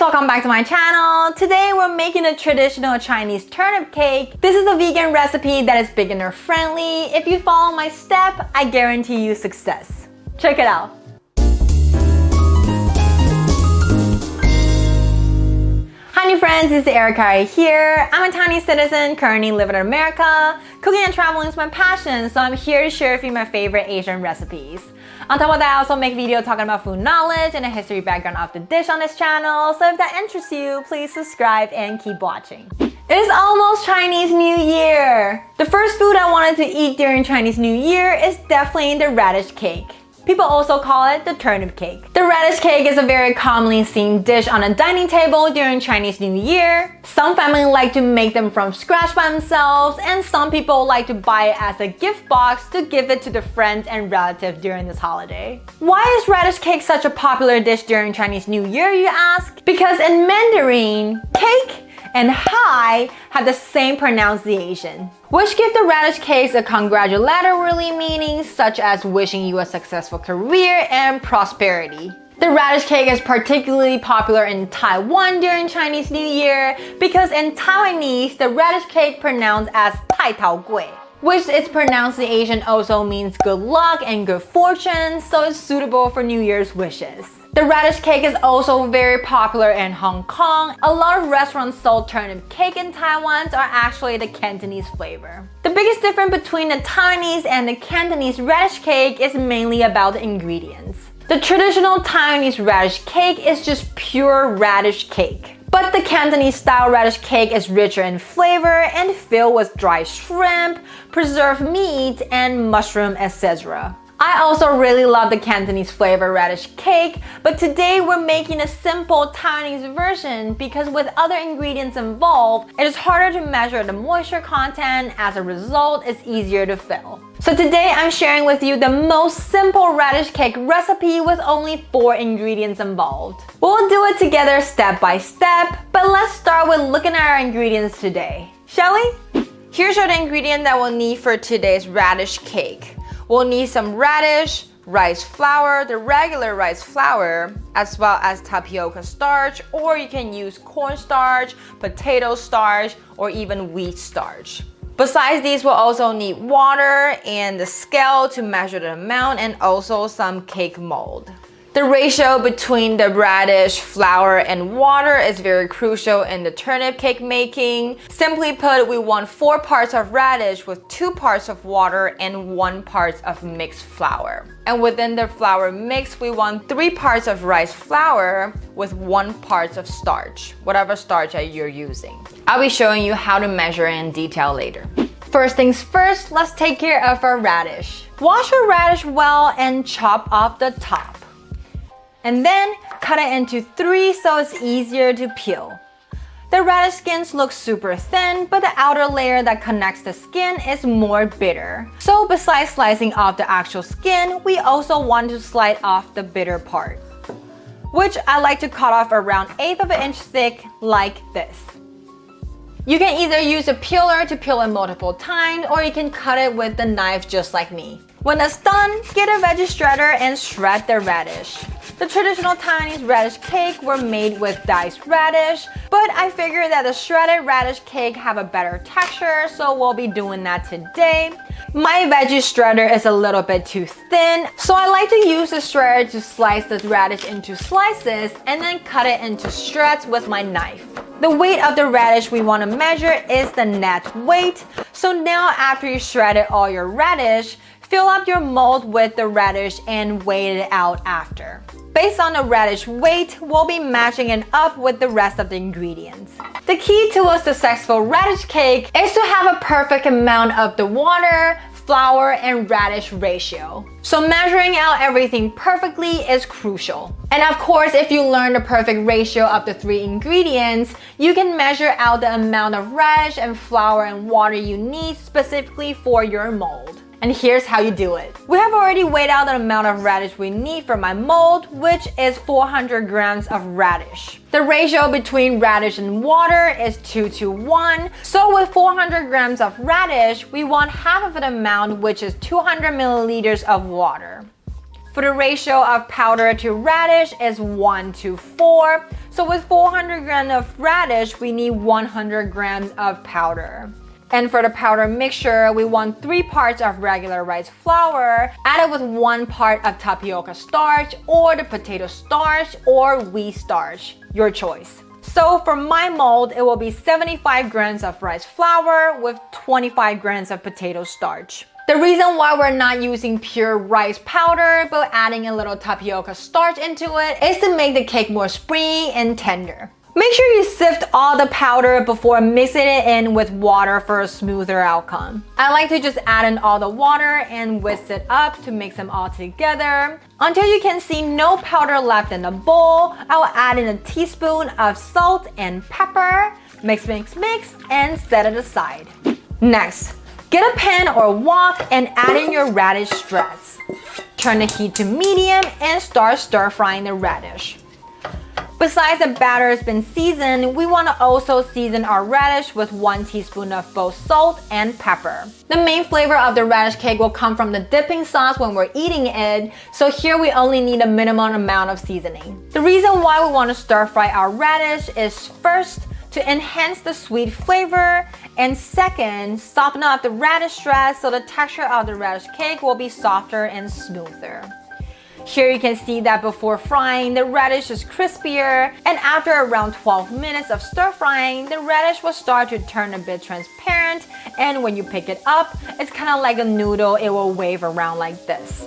welcome back to my channel. Today we're making a traditional Chinese turnip cake. This is a vegan recipe that is beginner friendly. If you follow my step, I guarantee you success. Check it out. Hi new friends, this is Erica here. I'm a Taiwanese citizen currently living in America. Cooking and traveling is my passion, so I'm here to share with you my favorite Asian recipes. On top of that, I also make videos talking about food knowledge and the history background of the dish on this channel, so if that interests you, please subscribe and keep watching. It is almost Chinese New Year! The first food I wanted to eat during Chinese New Year is definitely the radish cake. People also call it the turnip cake. The radish cake is a very commonly seen dish on a dining table during Chinese New Year. Some families like to make them from scratch by themselves, and some people like to buy it as a gift box to give it to their friends and relatives during this holiday. Why is radish cake such a popular dish during Chinese New Year, you ask? Because in Mandarin, cake and hi have the same pronunciation, which give the radish cakes a congratulatory meaning such as wishing you a successful career and prosperity. The radish cake is particularly popular in Taiwan during Chinese New Year because in Taiwanese, the radish cake pronounced as Tai Tao Gui, which its pronunciation also means good luck and good fortune, so it's suitable for New Year's wishes. The radish cake is also very popular in Hong Kong. A lot of restaurants sell turnip cake in Taiwan are actually the Cantonese flavor. The biggest difference between the Taiwanese and the Cantonese radish cake is mainly about the ingredients. The traditional Taiwanese radish cake is just pure radish cake. But the Cantonese style radish cake is richer in flavor and filled with dry shrimp, preserved meat, and mushroom, etc. I also really love the Cantonese flavor radish cake, but today we're making a simple Taiwanese version because with other ingredients involved, it is harder to measure the moisture content. As a result, it's easier to fill. So today I'm sharing with you the most simple radish cake recipe with only 4 ingredients involved. We'll do it together step by step, but let's start with looking at our ingredients today, shall we? Here's all the ingredients that we'll need for today's radish cake. We'll need some radish, rice flour, the regular rice flour, as well as tapioca starch, or you can use cornstarch, potato starch, or even wheat starch. Besides these, we'll also need water and the scale to measure the amount, and also some cake mold. The ratio between the radish, flour, and water is very crucial in the turnip cake making. Simply put, we want 4 parts of radish with 2 parts of water and 1 part of mixed flour. And within the flour mix, we want 3 parts of rice flour with 1 part of starch, whatever starch that you're using. I'll be showing you how to measure in detail later. First things first, let's take care of our radish. Wash your radish well and chop off the top. And then cut it into 3 so it's easier to peel. The radish skins look super thin, but the outer layer that connects the skin is more bitter. So besides slicing off the actual skin, we also want to slide off the bitter part, which I like to cut off around 1/8 of an inch thick like this. You can either use a peeler to peel it multiple times, or you can cut it with the knife just like me. When it's done, get a veggie shredder and shred the radish. The traditional Taiwanese radish cake were made with diced radish, but I figured that the shredded radish cake have a better texture, so we'll be doing that today. My veggie shredder is a little bit too thin, so I like to use the shredder to slice the radish into slices and then cut it into shreds with my knife. The weight of the radish we want to measure is the net weight. So now after you shredded all your radish, fill up your mold with the radish and weigh it out after. Based on the radish weight, we'll be matching it up with the rest of the ingredients. The key to a successful radish cake is to have a perfect amount of the water, flour, and radish ratio. So measuring out everything perfectly is crucial. And of course, if you learn the perfect ratio of the 3 ingredients, you can measure out the amount of radish and flour and water you need specifically for your mold. And here's how you do it. We have already weighed out the amount of radish we need for my mold, which is 400 grams of radish. The ratio between radish and water is 2:1. So with 400 grams of radish, we want half of the amount, which is 200 milliliters of water. For the ratio of powder to radish is 1:4. So with 400 grams of radish, we need 100 grams of powder. And for the powder mixture, we want 3 parts of regular rice flour added with 1 part of tapioca starch or the potato starch or wheat starch, your choice. So for my mold, it will be 75 grams of rice flour with 25 grams of potato starch. The reason why we're not using pure rice powder but adding a little tapioca starch into it is to make the cake more springy and tender. Make sure you sift all the powder before mixing it in with water for a smoother outcome. I like to just add in all the water and whisk it up to mix them all together. Until you can see no powder left in the bowl, I will add in a teaspoon of salt and pepper. Mix, mix, mix, and set it aside. Next, get a pan or wok and add in your radish shreds. Turn the heat to medium and start stir frying the radish. Besides the batter has been seasoned, we want to also season our radish with 1 teaspoon of both salt and pepper. The main flavor of the radish cake will come from the dipping sauce when we're eating it, so here we only need a minimum amount of seasoning. The reason why we want to stir fry our radish is first, to enhance the sweet flavor, and second, soften up the radish shreds so the texture of the radish cake will be softer and smoother. Here you can see that before frying, the radish is crispier, and after around 12 minutes of stir frying, the radish will start to turn a bit transparent, and when you pick it up, it's kind of like a noodle, it will wave around like this.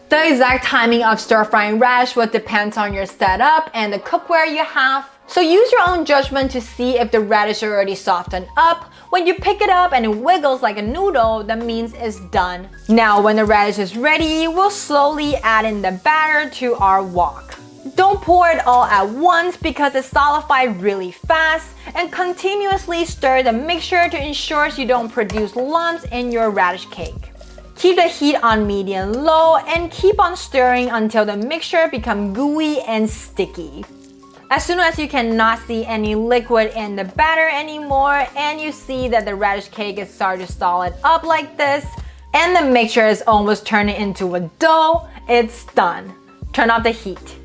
The exact timing of stir frying radish will depend on your setup and the cookware you have. So use your own judgment to see if the radish already softened up. When you pick it up and it wiggles like a noodle, that means it's done. Now when the radish is ready, we'll slowly add in the batter to our wok. Don't pour it all at once because it solidifies really fast, and continuously stir the mixture to ensure you don't produce lumps in your radish cake. Keep the heat on medium-low and keep on stirring until the mixture becomes gooey and sticky. As soon as you cannot see any liquid in the batter anymore and you see that the radish cake is starting to solid up like this and the mixture is almost turning into a dough, it's done. Turn off the heat.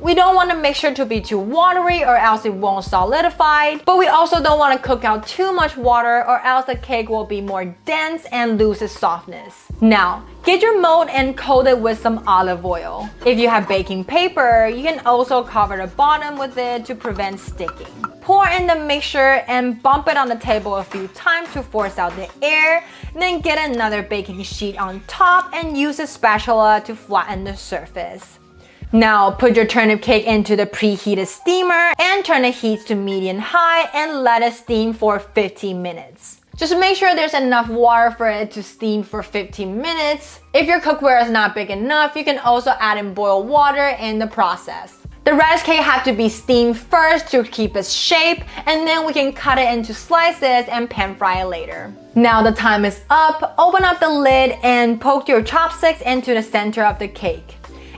We don't want the mixture to be too watery or else it won't solidify, but we also don't want to cook out too much water or else the cake will be more dense and lose its softness. Now, get your mold and coat it with some olive oil. If you have baking paper, you can also cover the bottom with it to prevent sticking. Pour in the mixture and bump it on the table a few times to force out the air. Then get another baking sheet on top and use a spatula to flatten the surface. Now put your turnip cake into the preheated steamer and turn the heat to medium-high and let it steam for 15 minutes. Just make sure there's enough water for it to steam for 15 minutes. If your cookware is not big enough, you can also add in boiled water in the process. The radish cake has to be steamed first to keep its shape, and then we can cut it into slices and pan fry it later. Now the time is up. Open up the lid and poke your chopsticks into the center of the cake.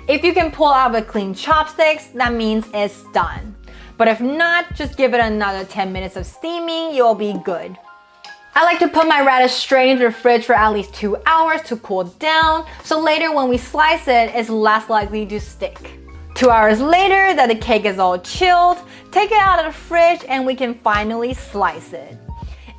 If you can pull out with clean chopsticks, that means it's done. But if not, just give it another 10 minutes of steaming, you'll be good. I like to put my radish straight into the fridge for at least 2 hours to cool down, so later when we slice it, it's less likely to stick. 2 hours later that the cake is all chilled, take it out of the fridge and we can finally slice it.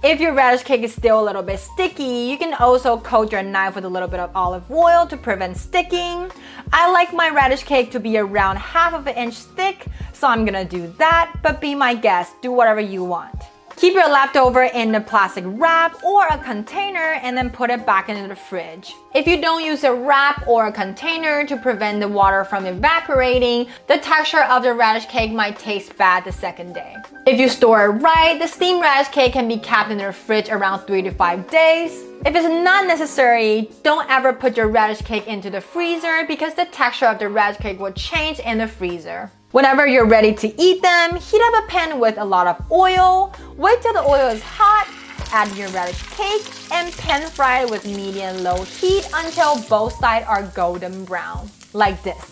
If your radish cake is still a little bit sticky, you can also coat your knife with a little bit of olive oil to prevent sticking. I like my radish cake to be around 1/2 inch thick, so I'm gonna do that, but be my guest, do whatever you want. Keep your leftover in a plastic wrap or a container and then put it back into the fridge. If you don't use a wrap or a container to prevent the water from evaporating, the texture of the radish cake might taste bad the second day. If you store it right, the steamed radish cake can be kept in the fridge around 3 to 5 days. If it's not necessary, don't ever put your radish cake into the freezer because the texture of the radish cake will change in the freezer. Whenever you're ready to eat them, heat up a pan with a lot of oil. Wait till the oil is hot, add your radish cake, and pan fry it with medium-low heat until both sides are golden brown, like this.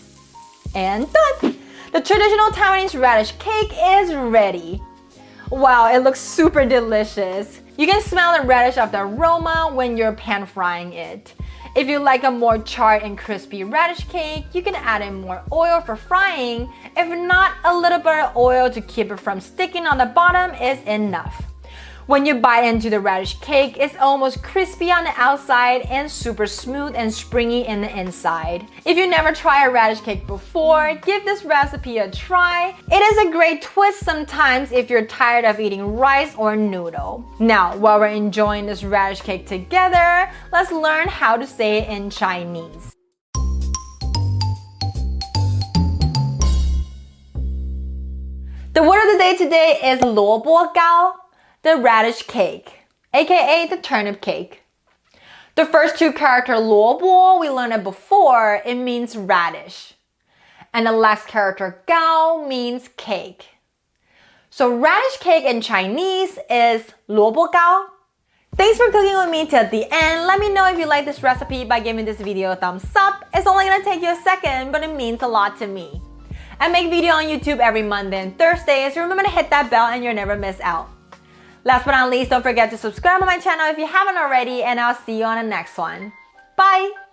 And done! The traditional Taiwanese radish cake is ready. Wow, it looks super delicious. You can smell the radish of the aroma when you're pan frying it. If you like a more charred and crispy radish cake, you can add in more oil for frying. If not, a little bit of oil to keep it from sticking on the bottom is enough. When you bite into the radish cake, it's almost crispy on the outside and super smooth and springy in the inside. If you never tried a radish cake before, give this recipe a try. It is a great twist sometimes if you're tired of eating rice or noodle. Now, while we're enjoying this radish cake together, let's learn how to say it in Chinese. The word of the day today is 萝卜糕. The radish cake, aka the turnip cake. The first two characters 萝卜, we learned it before, it means radish. And the last character 糕 means cake. So radish cake in Chinese is 萝卜糕. Thanks for cooking with me till the end. Let me know if you like this recipe by giving this video a thumbs up. It's only gonna take you a second, but it means a lot to me. I make video on YouTube every Monday and Thursday, so remember to hit that bell and you'll never miss out. Last but not least, don't forget to subscribe to my channel if you haven't already, and I'll see you on the next one. Bye!